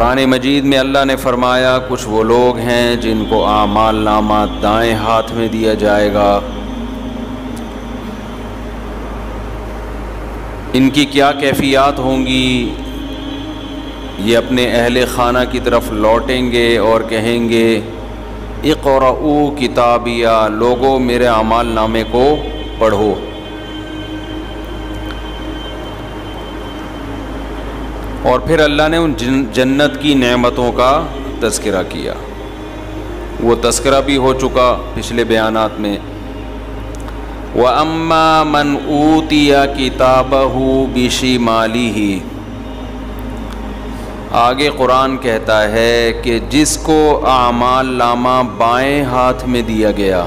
قرآن مجید میں اللہ نے فرمایا کچھ وہ لوگ ہیں جن کو اعمال نامہ دائیں ہاتھ میں دیا جائے گا. ان کی کیا کیفیات ہوں گی؟ یہ اپنے اہل خانہ کی طرف لوٹیں گے اور کہیں گے اقرؤوا کتابیہ، لوگو میرے اعمال نامے کو پڑھو. اور پھر اللہ نے ان جنت کی نعمتوں کا تذکرہ کیا. وہ تذکرہ بھی ہو چکا پچھلے بیانات میں. وَأَمَّا مَنْ أُوتِيَ كِتَابَهُ بِشِمَالِهِ، آگے قرآن کہتا ہے کہ جس کو اعمال نامہ بائیں ہاتھ میں دیا گیا،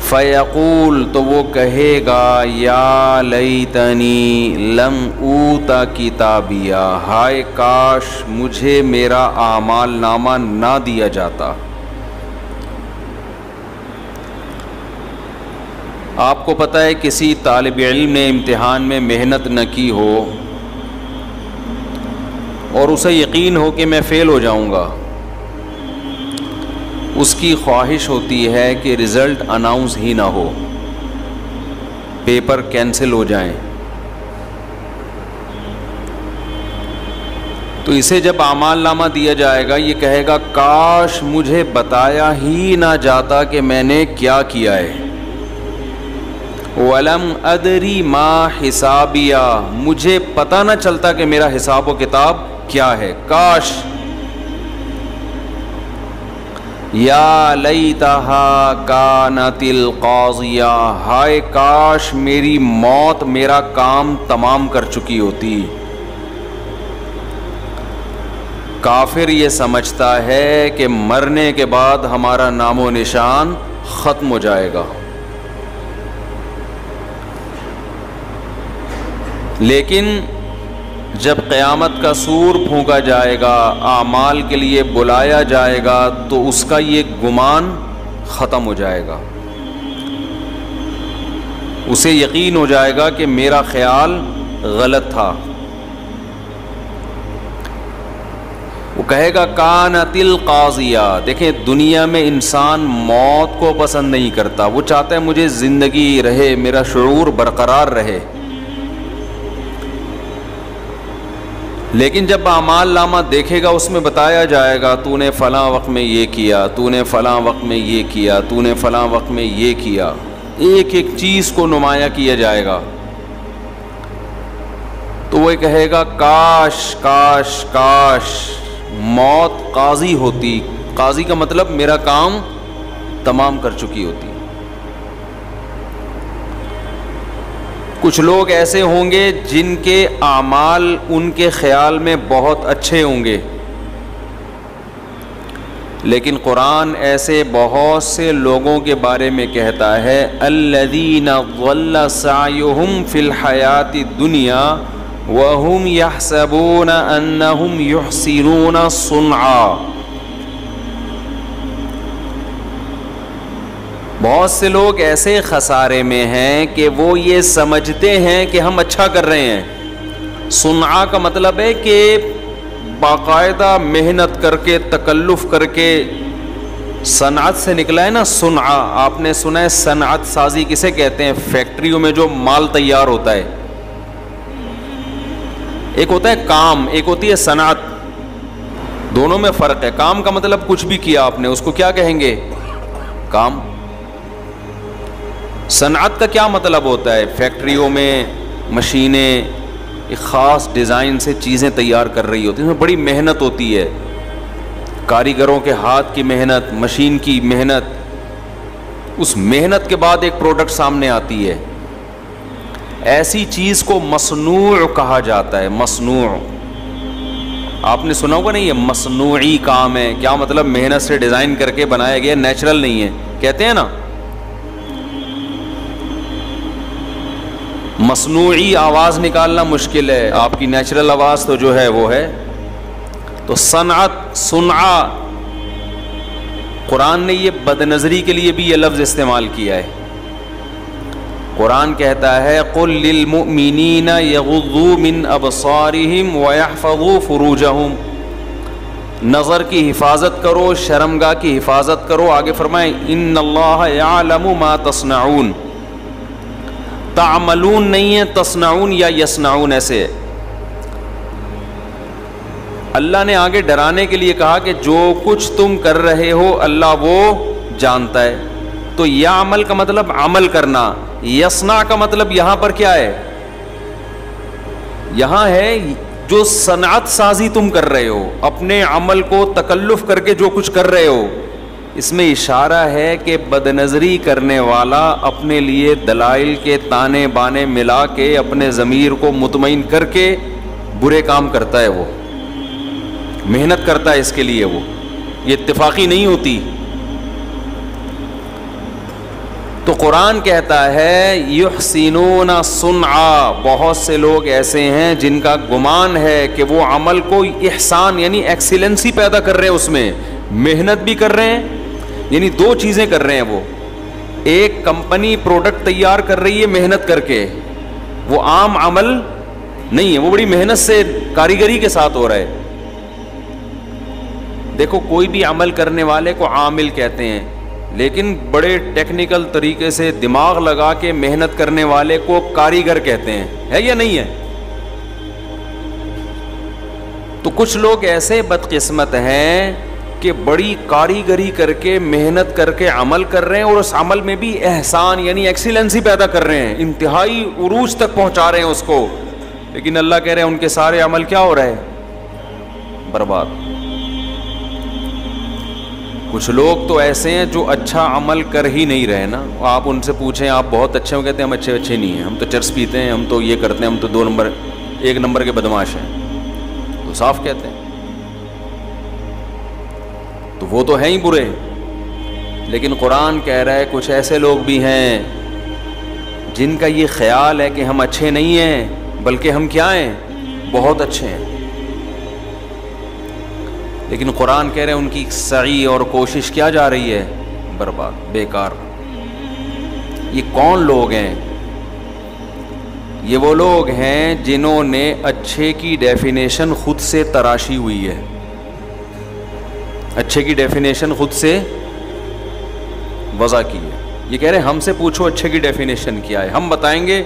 فَيَقُول، تو وہ کہے گا یا لیتنی لم اوت کتابیہ، ہائے کاش مجھے میرا اعمال نامہ نہ دیا جاتا. آپ کو پتہ ہے کسی طالب علم نے امتحان میں محنت نہ کی ہو اور اسے یقین ہو کہ میں فیل ہو جاؤں گا، اس کی خواہش ہوتی ہے کہ رزلٹ اناؤنس ہی نہ ہو، پیپر کینسل ہو جائیں. تو اسے جب اعمال نامہ دیا جائے گا یہ کہے گا کاش مجھے بتایا ہی نہ جاتا کہ میں نے کیا کیا ہے. وَلَمْ أَدْرِ مَا حِسَابِيَا، مجھے پتہ نہ چلتا کہ میرا حساب و کتاب کیا ہے. کاش. یا لیتہا کانت القاضیہ، ہائے کاش میری موت میرا کام تمام کر چکی ہوتی. کافر یہ سمجھتا ہے کہ مرنے کے بعد ہمارا نام و نشان ختم ہو جائے گا، لیکن جب قیامت کا سور پھونکا جائے گا، اعمال کے لیے بلایا جائے گا، تو اس کا یہ گمان ختم ہو جائے گا. اسے یقین ہو جائے گا کہ میرا خیال غلط تھا. وہ کہے گا کانت القاضیہ. دیکھیں دنیا میں انسان موت کو پسند نہیں کرتا، وہ چاہتا ہے مجھے زندگی رہے، میرا شعور برقرار رہے. لیکن جب اعمال نامہ دیکھے گا اس میں بتایا جائے گا تو نے فلاں وقت میں یہ کیا، تو نے فلاں وقت میں یہ کیا، تو نے فلاں وقت میں یہ کیا، ایک ایک چیز کو نمایاں کیا جائے گا. تو وہ کہے گا کاش کاش کاش موت قاضی ہوتی. قاضی کا مطلب میرا کام تمام کر چکی ہوتی. کچھ لوگ ایسے ہوں گے جن کے اعمال ان کے خیال میں بہت اچھے ہوں گے، لیکن قرآن ایسے بہت سے لوگوں کے بارے میں کہتا ہے الذین ضل سعیہم فی الحیات الدنیا وہم یحسبون انہم یحسنون صنعا. بہت سے لوگ ایسے خسارے میں ہیں کہ وہ یہ سمجھتے ہیں کہ ہم اچھا کر رہے ہیں. صنعا کا مطلب ہے کہ باقاعدہ محنت کر کے تکلف کر کے، صنعت سے نکلا ہے نا صنعا. آپ نے سنا ہے صنعت سازی کسے کہتے ہیں؟ فیکٹریوں میں جو مال تیار ہوتا ہے. ایک ہوتا ہے کام، ایک ہوتی ہے صنعت. دونوں میں فرق ہے. کام کا مطلب کچھ بھی کیا آپ نے، اس کو کیا کہیں گے؟ کام. صنعت کا کیا مطلب ہوتا ہے؟ فیکٹریوں میں مشینیں ایک خاص ڈیزائن سے چیزیں تیار کر رہی ہوتی ہیں، اس میں بڑی محنت ہوتی ہے، کاریگروں کے ہاتھ کی محنت، مشین کی محنت. اس محنت کے بعد ایک پروڈکٹ سامنے آتی ہے. ایسی چیز کو مصنوع کہا جاتا ہے. مصنوع آپ نے سنا ہوگا نہیں، یہ مصنوعی کام ہے. کیا مطلب؟ محنت سے ڈیزائن کر کے بنایا گیا، نیچرل نہیں ہے، کہتے ہیں نا. مصنوعی آواز نکالنا مشکل ہے، آپ کی نیچرل آواز تو جو ہے وہ ہے. تو صنعت، صنعا، قرآن نے یہ بد نظری کے لیے بھی یہ لفظ استعمال کیا ہے. قرآن کہتا ہے قل للمؤمنین یغضوا من ابصارہم ویحفظوا فروجہم، نظر کی حفاظت کرو، شرمگاہ کی حفاظت کرو. آگے فرمائیں ان اللہ یعلم ما تصنعون، تعملون نہیں ہے، تصنعون یا یصنعون ایسے ہے. اللہ نے آگے ڈرانے کے لیے کہا کہ جو کچھ تم کر رہے ہو اللہ وہ جانتا ہے. تو یعمل کا مطلب عمل کرنا، یصنع کا مطلب یہاں پر کیا ہے؟ یہاں ہے جو صنعت سازی تم کر رہے ہو، اپنے عمل کو تکلف کر کے جو کچھ کر رہے ہو. اس میں اشارہ ہے کہ بد نظری کرنے والا اپنے لیے دلائل کے تانے بانے ملا کے اپنے ضمیر کو مطمئن کر کے برے کام کرتا ہے، وہ محنت کرتا ہے اس کے لیے، وہ یہ اتفاقی نہیں ہوتی. تو قرآن کہتا ہے یحسنون صنعا، بہت سے لوگ ایسے ہیں جن کا گمان ہے کہ وہ عمل کو احسان یعنی ایکسیلنسی پیدا کر رہے ہیں، اس میں محنت بھی کر رہے ہیں. یعنی دو چیزیں کر رہے ہیں وہ، ایک کمپنی پروڈکٹ تیار کر رہی ہے محنت کر کے، وہ عام عمل نہیں ہے، وہ بڑی محنت سے کاریگری کے ساتھ ہو رہا ہے. دیکھو کوئی بھی عمل کرنے والے کو عامل کہتے ہیں، لیکن بڑے ٹیکنیکل طریقے سے دماغ لگا کے محنت کرنے والے کو کاریگر کہتے ہیں، ہے یا نہیں ہے؟ تو کچھ لوگ ایسے بدقسمت ہیں کہ بڑی کاریگری کر کے محنت کر کے عمل کر رہے ہیں، اور اس عمل میں بھی احسان یعنی ایکسیلنسی پیدا کر رہے ہیں، انتہائی عروج تک پہنچا رہے ہیں اس کو. لیکن اللہ کہہ رہے ہیں ان کے سارے عمل کیا ہو رہے ہیں؟ برباد. کچھ لوگ تو ایسے ہیں جو اچھا عمل کر ہی نہیں رہے نا. آپ ان سے پوچھیں آپ بہت اچھے ہو، کہتے ہیں ہم اچھے نہیں ہیں، ہم تو چرس پیتے ہیں، ہم تو یہ کرتے ہیں، ہم تو 1 نمبر کے بدماش ہیں. تو صاف کہتے ہیں تو وہ تو ہیں ہی برے. لیکن قرآن کہہ رہا ہے کچھ ایسے لوگ بھی ہیں جن کا یہ خیال ہے کہ ہم اچھے نہیں ہیں بلکہ ہم کیا ہیں؟ بہت اچھے ہیں. لیکن قرآن کہہ رہے ہیں ان کی سعی اور کوشش کیا جا رہی ہے؟ برباد، بیکار. یہ کون لوگ ہیں؟ یہ وہ لوگ ہیں جنہوں نے اچھے کی ڈیفینیشن خود سے تراشی ہوئی ہے. اچھے کی ڈیفینیشن خود سے وضع کی ہے. یہ کہہ رہے ہیں ہم سے پوچھو اچھے کی ڈیفینیشن کیا ہے، ہم بتائیں گے،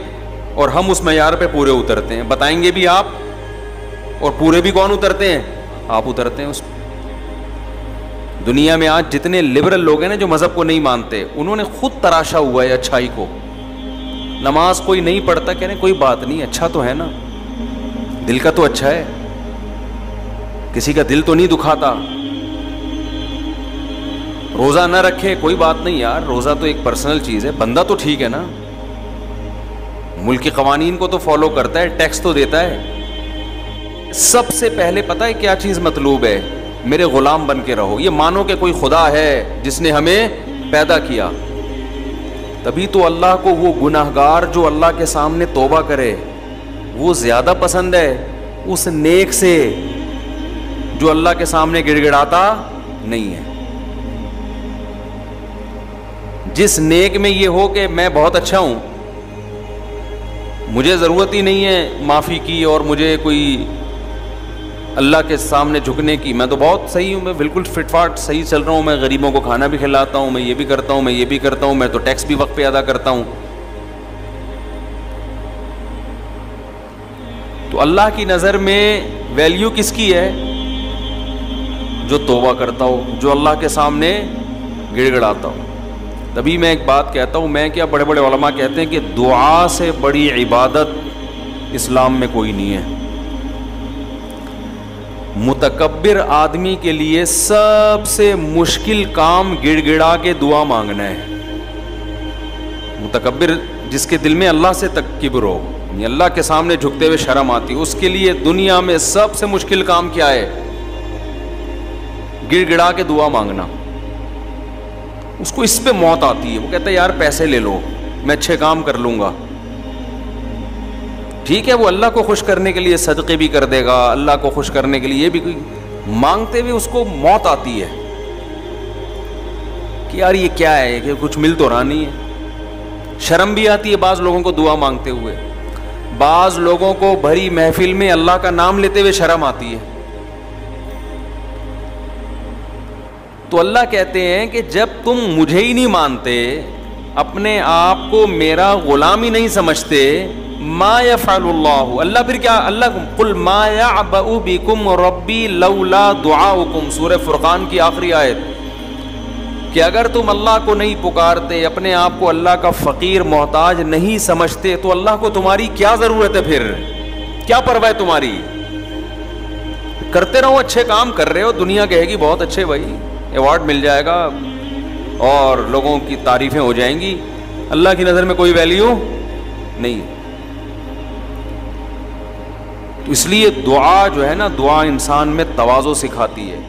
اور ہم اس معیار پہ پورے اترتے ہیں. بتائیں گے بھی آپ، اور پورے بھی کون اترتے ہیں؟ آپ اترتے ہیں اس پہ. دنیا میں آج جتنے لبرل لوگ ہیں نا جو مذہب کو نہیں مانتے، انہوں نے خود تراشا ہوا ہے اچھائی کو. نماز کوئی نہیں پڑھتا، کہہ رہے ہیں کوئی بات نہیں، اچھا تو ہے نا، دل کا تو اچھا ہے، کسی کا دل تو نہیں دکھاتا. روزہ نہ رکھے کوئی بات نہیں یار، روزہ تو ایک پرسنل چیز ہے، بندہ تو ٹھیک ہے نا، ملک کے قوانین کو تو فالو کرتا ہے، ٹیکس تو دیتا ہے. سب سے پہلے پتہ ہے کیا چیز مطلوب ہے؟ میرے غلام بن کے رہو. یہ مانو کہ کوئی خدا ہے جس نے ہمیں پیدا کیا. تبھی تو اللہ کو وہ گناہگار جو اللہ کے سامنے توبہ کرے وہ زیادہ پسند ہے اس نیک سے جو اللہ کے سامنے گڑ گڑاتا نہیں ہے. جس نیک میں یہ ہو کہ میں بہت اچھا ہوں، مجھے ضرورت ہی نہیں ہے معافی کی اور مجھے کوئی اللہ کے سامنے جھکنے کی، میں تو بہت صحیح ہوں، میں بالکل فٹ فاٹ صحیح چل رہا ہوں، میں غریبوں کو کھانا بھی کھلاتا ہوں، میں یہ بھی کرتا ہوں، میں یہ بھی کرتا ہوں، میں تو ٹیکس بھی وقت پہ ادا کرتا ہوں. تو اللہ کی نظر میں ویلیو کس کی ہے؟ جو توبہ کرتا ہو، جو اللہ کے سامنے گڑ گڑاتا ہو. تبھی میں ایک بات کہتا ہوں، میں کیا بڑے بڑے علماء کہتے ہیں کہ دعا سے بڑی عبادت اسلام میں کوئی نہیں ہے. متکبر آدمی کے لیے سب سے مشکل کام گڑ گڑا کے دعا مانگنا ہے. متکبر جس کے دل میں اللہ سے تکبر ہو، یعنی اللہ کے سامنے جھکتے ہوئے شرم آتی، اس کے لیے دنیا میں سب سے مشکل کام کیا ہے؟ گڑ گڑا کے دعا مانگنا. اس کو اس پہ موت آتی ہے، وہ کہتا ہے یار پیسے لے لو، میں اچھے کام کر لوں گا. ٹھیک ہے، وہ اللہ کو خوش کرنے کے لیے صدقے بھی کر دے گا، اللہ کو خوش کرنے کے لیے یہ بھی کوئی مانگتے ہوئے اس کو موت آتی ہے کہ یار یہ کیا ہے کہ کچھ مل تو رہا نہیں ہے. شرم بھی آتی ہے بعض لوگوں کو دعا مانگتے ہوئے، بعض لوگوں کو بھری محفل میں اللہ کا نام لیتے ہوئے شرم آتی ہے۔ تو اللہ کہتے ہیں کہ جب تم مجھے ہی نہیں مانتے، اپنے آپ کو میرا غلام ہی نہیں سمجھتے، ما یفعل اللہ، اللہ پھر کیا، اللہ قل ما یعبأ بکم ربی لولا دعاؤکم، سورہ فرقان کی آخری آیت، کہ اگر تم اللہ کو نہیں پکارتے، اپنے آپ کو اللہ کا فقیر محتاج نہیں سمجھتے، تو اللہ کو تمہاری کیا ضرورت ہے، پھر کیا پرواہ ہے تمہاری؟ کرتے رہو، اچھے کام کر رہے ہو، دنیا کہے گی بہت اچھے بھائی، ایوارڈ مل جائے گا اور لوگوں کی تعریفیں ہو جائیں گی، اللہ کی نظر میں کوئی ویلیو نہیں۔ تو اس لیے دعا جو ہے نا، دعا انسان میں تواضع سکھاتی ہے۔